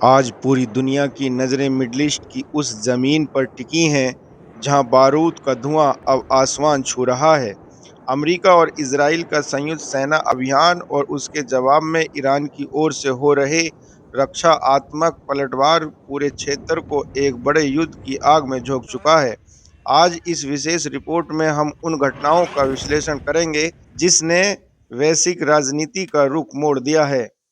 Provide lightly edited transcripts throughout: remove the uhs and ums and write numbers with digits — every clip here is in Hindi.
आज पूरी दुनिया की नज़रें मिडल ईस्ट की उस ज़मीन पर टिकी हैं जहां बारूद का धुआं अब आसमान छू रहा है। अमेरिका और इजराइल का संयुक्त सेना अभियान और उसके जवाब में ईरान की ओर से हो रहे रक्षात्मक पलटवार पूरे क्षेत्र को एक बड़े युद्ध की आग में झोंक चुका है। आज इस विशेष रिपोर्ट में हम उन घटनाओं का विश्लेषण करेंगे जिसने वैश्विक राजनीति का रुख मोड़ दिया है।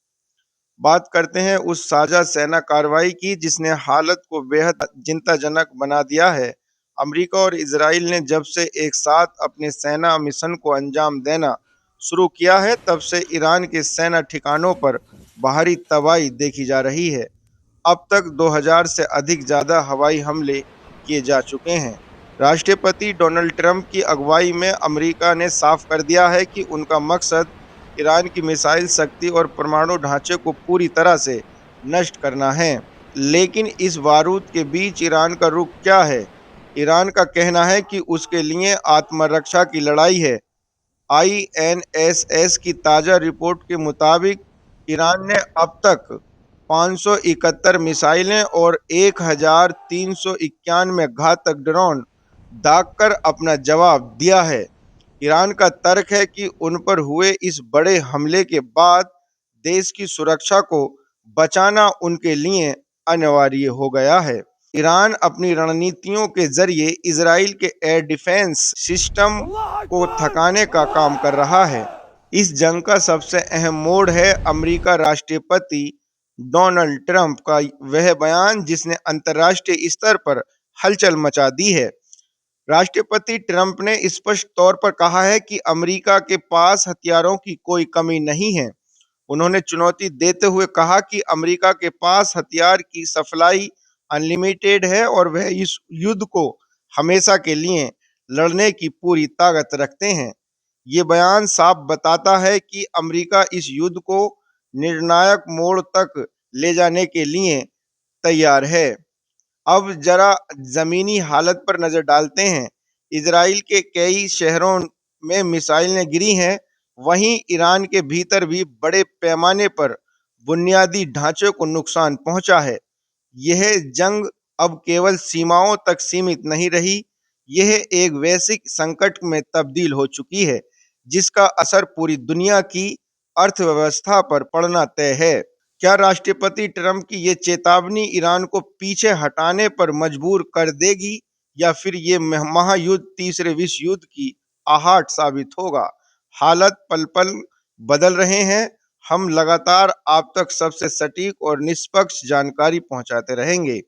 बात करते हैं उस साझा सेना कार्रवाई की जिसने हालत को बेहद चिंताजनक बना दिया है। अमेरिका और इजराइल ने जब से एक साथ अपने सेना मिशन को अंजाम देना शुरू किया है, तब से ईरान के सेना ठिकानों पर बाहरी तबाही देखी जा रही है। अब तक 2000 से अधिक ज्यादा हवाई हमले किए जा चुके हैं। राष्ट्रपति डोनाल्ड ट्रंप की अगुवाई में अमेरिका ने साफ कर दिया है कि उनका मकसद ईरान की मिसाइल शक्ति और परमाणु ढांचे को पूरी तरह से नष्ट करना है। लेकिन इस बारूद के बीच ईरान का रुख क्या है? ईरान का कहना है कि उसके लिए आत्मरक्षा की लड़ाई है। आईएनएसएस की ताजा रिपोर्ट के मुताबिक ईरान ने अब तक 571 मिसाइलें और 1391 घातक ड्रोन दागकर अपना जवाब दिया है। ईरान का तर्क है कि उन पर हुए इस बड़े हमले के बाद देश की सुरक्षा को बचाना उनके लिए अनिवार्य हो गया है। ईरान अपनी रणनीतियों के जरिए इजराइल के एयर डिफेंस सिस्टम को थकाने का काम कर रहा है। इस जंग का सबसे अहम मोड़ है अमेरिका राष्ट्रपति डोनाल्ड ट्रंप का वह बयान जिसने अंतर्राष्ट्रीय स्तर पर हलचल मचा दी है। राष्ट्रपति ट्रंप ने स्पष्ट तौर पर कहा है कि अमेरिका के पास हथियारों की कोई कमी नहीं है। उन्होंने चुनौती देते हुए कहा कि अमेरिका के पास हथियार की सप्लाई अनलिमिटेड है और वह इस युद्ध को हमेशा के लिए लड़ने की पूरी ताकत रखते हैं। ये बयान साफ बताता है कि अमेरिका इस युद्ध को निर्णायक मोड़ तक ले जाने के लिए तैयार है। अब जरा जमीनी हालत पर नजर डालते हैं। इजराइल के कई शहरों में मिसाइलें गिरी हैं। वहीं ईरान के भीतर भी बड़े पैमाने पर बुनियादी ढांचे को नुकसान पहुंचा है। यह जंग अब केवल सीमाओं तक सीमित नहीं रही, यह एक वैश्विक संकट में तब्दील हो चुकी है जिसका असर पूरी दुनिया की अर्थव्यवस्था पर पड़ना तय है। क्या राष्ट्रपति ट्रंप की ये चेतावनी ईरान को पीछे हटाने पर मजबूर कर देगी या फिर ये महायुद्ध तीसरे विश्व युद्ध की आहट साबित होगा? हालत पल पल बदल रहे हैं। हम लगातार आप तक सबसे सटीक और निष्पक्ष जानकारी पहुंचाते रहेंगे।